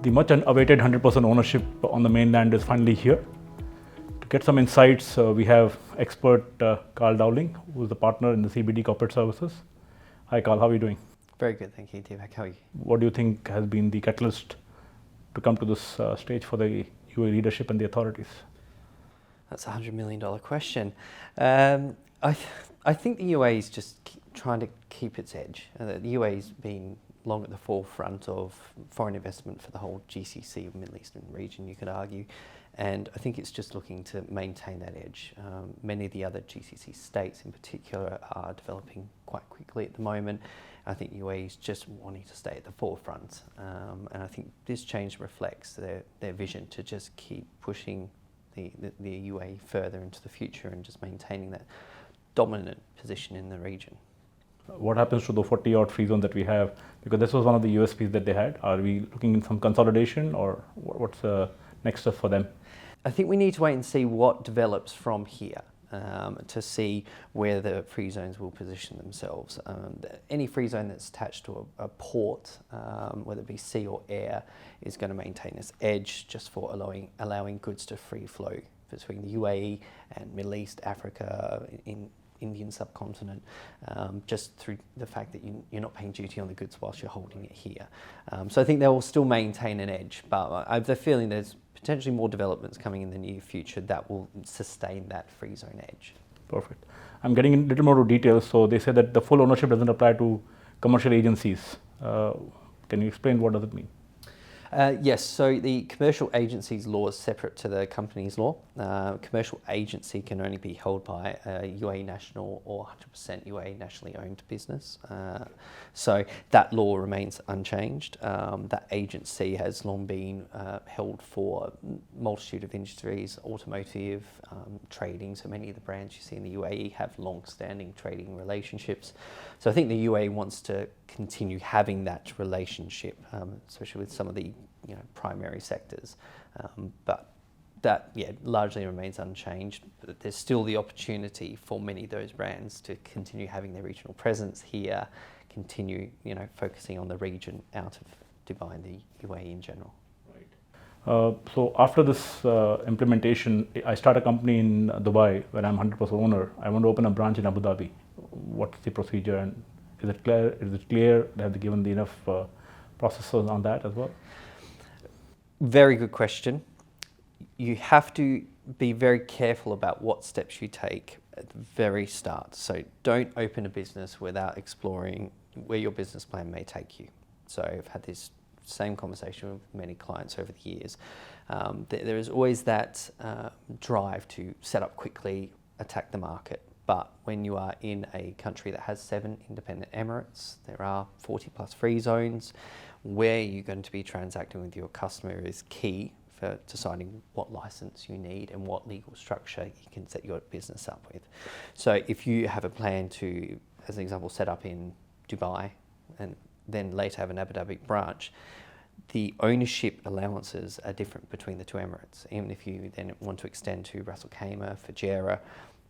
The much awaited 100% ownership on the mainland is finally here. To get some insights, we have expert Carl Dowling, who is the partner in the CBD Corporate Services. Hi Carl, how are you doing? Very good, thank you, Deepak. How are you? What do you think has been the catalyst to come to this stage for the UAE leadership and the authorities? That's a $100 million question. I think the UAE is just trying to keep its edge. The UAE's been long at the forefront of foreign investment for the whole GCC, Middle Eastern region, you could argue. And I think it's just looking to maintain that edge. Many of the other GCC states in particular are developing quite quickly at the moment. I think UAE is just wanting to stay at the forefront. And I think this change reflects their vision to just keep pushing the UAE further into the future and just maintaining that dominant position in the region. What happens to the 40-odd free zones that we have? Because this was one of the USPs that they had. Are we looking in some consolidation, or what's the next step for them? I think we need to wait and see what develops from here to see where the free zones will position themselves. Any free zone that's attached to a port, whether it be sea or air, is going to maintain its edge just for allowing goods to free flow between the UAE and Middle East, Africa, in Indian subcontinent, just through the fact that you're not paying duty on the goods whilst you're holding it here. So I think they will still maintain an edge, but I have the feeling there's potentially more developments coming in the near future that will sustain that free zone edge. Perfect. I'm getting a little more to details. So they say that the full ownership doesn't apply to commercial agencies. Can you explain what does it mean? Yes, so the commercial agency's law is separate to the company's law. Commercial agency can only be held by a UAE national or 100% UAE nationally owned business. So that law remains unchanged. That agency has long been held for a multitude of industries, automotive, trading. So many of the brands you see in the UAE have long-standing trading relationships. So I think the UAE wants to continue having that relationship, especially with some of the primary sectors. But that largely remains unchanged. But there's still the opportunity for many of those brands to continue having their regional presence here, continue focusing on the region out of Dubai and the UAE in general. Right. So after this implementation, I start a company in Dubai where I'm 100% owner. I want to open a branch in Abu Dhabi. What's the procedure, and is it clear? Is it clear? Have they given enough processes on that as well? Very good question. You have to be very careful about what steps you take at the very start. So don't open a business without exploring where your business plan may take you. So I've had this same conversation with many clients over the years. There is always that drive to set up quickly, attack the market. But when you are in a country that has 7 independent emirates, there are 40 plus free zones, where you're going to be transacting with your customer is key for deciding what license you need and what legal structure you can set your business up with. So if you have a plan to, as an example, set up in Dubai and then later have an Abu Dhabi branch, the ownership allowances are different between the 2 emirates. Even if you then want to extend to Ras Al Khaimah, Fujairah,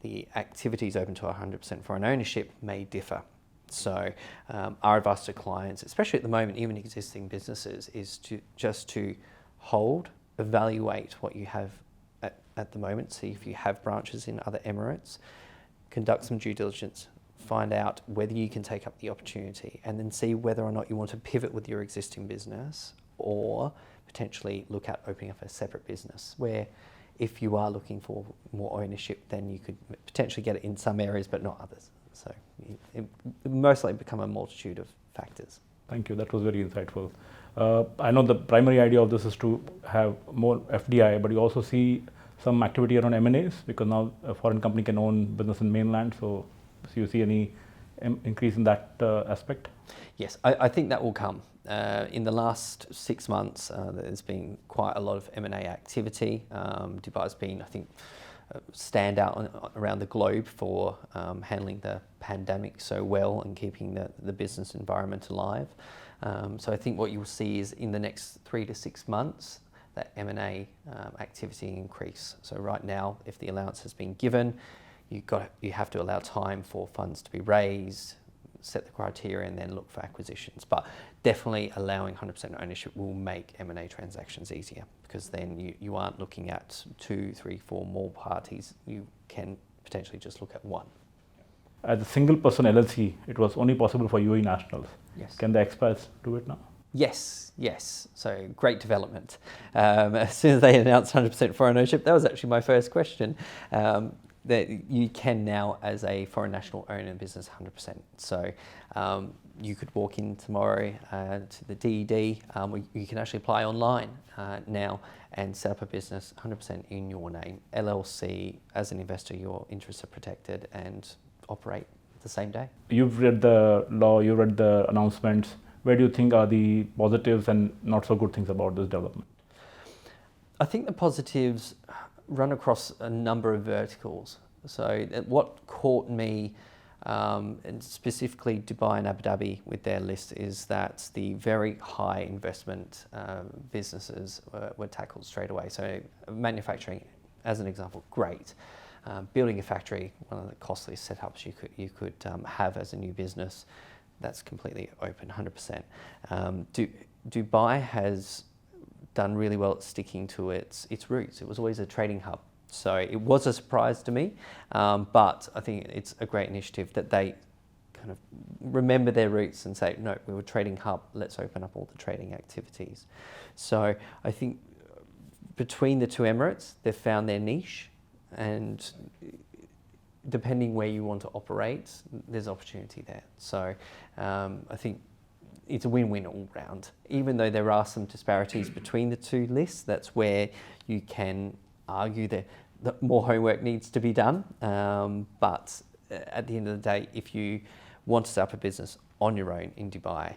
the activities open to 100% foreign ownership may differ. So our advice to clients, especially at the moment, even existing businesses, is to hold, evaluate what you have at the moment, see if you have branches in other emirates, conduct some due diligence, find out whether you can take up the opportunity, and then see whether or not you want to pivot with your existing business or potentially look at opening up a separate business where if you are looking for more ownership, then you could potentially get it in some areas but not others. So it most likely become a multitude of factors. Thank you. That was very insightful. I know the primary idea of this is to have more FDI, but you also see some activity around M&As because now a foreign company can own business in mainland. So you see any increase in that aspect? Yes, I think that will come. In the last 6 months, there's been quite a lot of M&A activity. Dubai's been, I think, stand out around the globe for handling the pandemic so well and keeping the business environment alive. So I think what you will see is in the next 3 to 6 months, that M&A activity increase. So right now, if the allowance has been given, you have to allow time for funds to be raised, set the criteria and then look for acquisitions. But definitely allowing 100% ownership will make M&A transactions easier, because then you aren't looking at 2, 3, 4 more parties. You can potentially just look at one. As a single person LLC, it was only possible for UAE nationals. Yes. Can the expats do it now? Yes. So great development. As soon as they announced 100% foreign ownership, that was actually my first question. That you can now, as a foreign national, own a business 100%. So you could walk in tomorrow to the DED. You can actually apply online now and set up a business 100% in your name. LLC, as an investor, your interests are protected and operate the same day. You've read the law, you read the announcements. Where do you think are the positives and not so good things about this development? I think the positives run across a number of verticals. So what caught me, and specifically Dubai and Abu Dhabi with their list, is that the very high investment businesses were tackled straight away. So manufacturing, as an example, great. Building a factory, one of the costliest setups you could have as a new business, that's completely open, 100%. Dubai has done really well at sticking to its roots. It was always a trading hub, so it was a surprise to me, but I think it's a great initiative that they kind of remember their roots and say, no, we were a trading hub, let's open up all the trading activities. So I think between the two Emirates, they've found their niche, and depending where you want to operate, there's opportunity there. So I think it's a win-win all round. Even though there are some disparities between the two lists, that's where you can argue that more homework needs to be done. But at the end of the day, if you want to set up a business on your own in Dubai,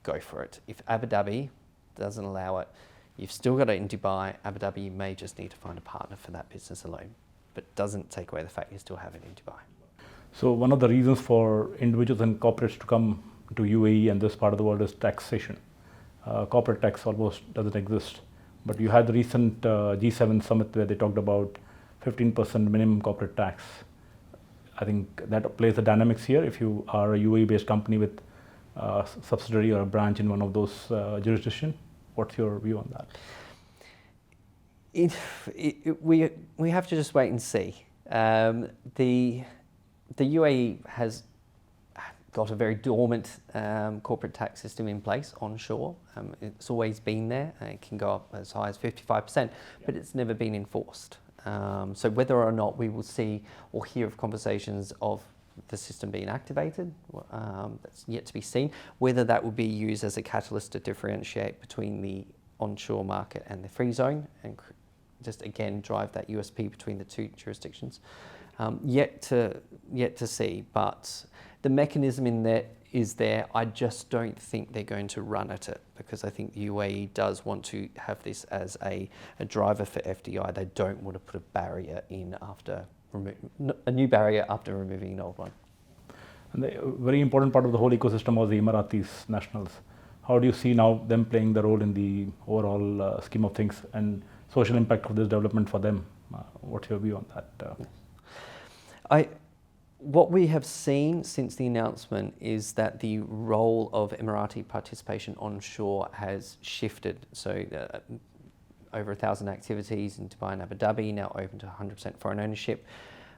go for it. If Abu Dhabi doesn't allow it, you've still got it in Dubai. Abu Dhabi, you may just need to find a partner for that business alone, but doesn't take away the fact you still have it in Dubai. So one of the reasons for individuals and corporates to come to UAE and this part of the world is taxation. Corporate tax almost doesn't exist. But you had the recent G7 summit where they talked about 15% minimum corporate tax. I think that plays the dynamics here. If you are a UAE-based company with a subsidiary or a branch in one of those jurisdictions, what's your view on that? We have to just wait and see. The UAE has got a very dormant corporate tax system in place onshore. It's always been there. It can go up as high as 55%, but it's never been enforced. So whether or not we will see or hear of conversations of the system being activated, that's yet to be seen. Whether that will be used as a catalyst to differentiate between the onshore market and the free zone and just again drive that USP between the two jurisdictions, yet to see. But the mechanism in there is there. I just don't think they're going to run at it, because I think the UAE does want to have this as a driver for FDI. They don't want to put a barrier in after a new barrier after removing an old one. And the very important part of the whole ecosystem was the Emiratis nationals. How do you see now them playing the role in the overall scheme of things and social impact of this development for them? What's your view on that? What we have seen since the announcement is that the role of Emirati participation onshore has shifted. So over 1,000 activities in Dubai and Abu Dhabi, now open to 100% foreign ownership.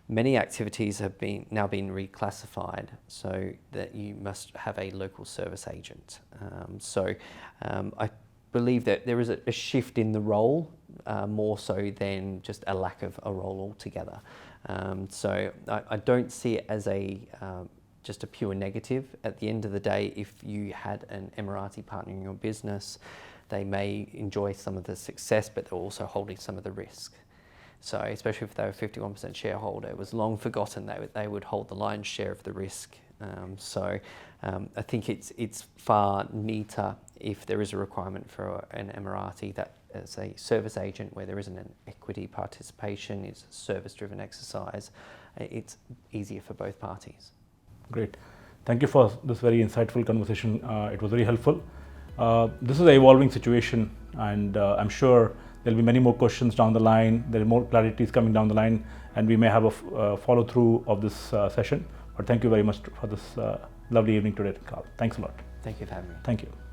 Many activities have now been reclassified so that you must have a local service agent. I believe that there is a shift in the role, more so than just a lack of a role altogether. So I don't see it as just a pure negative. At the end of the day, if you had an Emirati partner in your business, they may enjoy some of the success, but they're also holding some of the risk. So especially if they were 51% shareholder, it was long forgotten that they would hold the lion's share of the risk. I think it's far neater if there is a requirement for an Emirati that as a service agent where there isn't an equity participation, it's a service-driven exercise. It's easier for both parties. Great. Thank you for this very insightful conversation. It was very helpful. This is an evolving situation, and I'm sure there'll be many more questions down the line. There are more clarities coming down the line, and we may have a follow-through of this session. But thank you very much for this Lovely evening today, Carl. Thanks a lot. Thank you for having me. Thank you.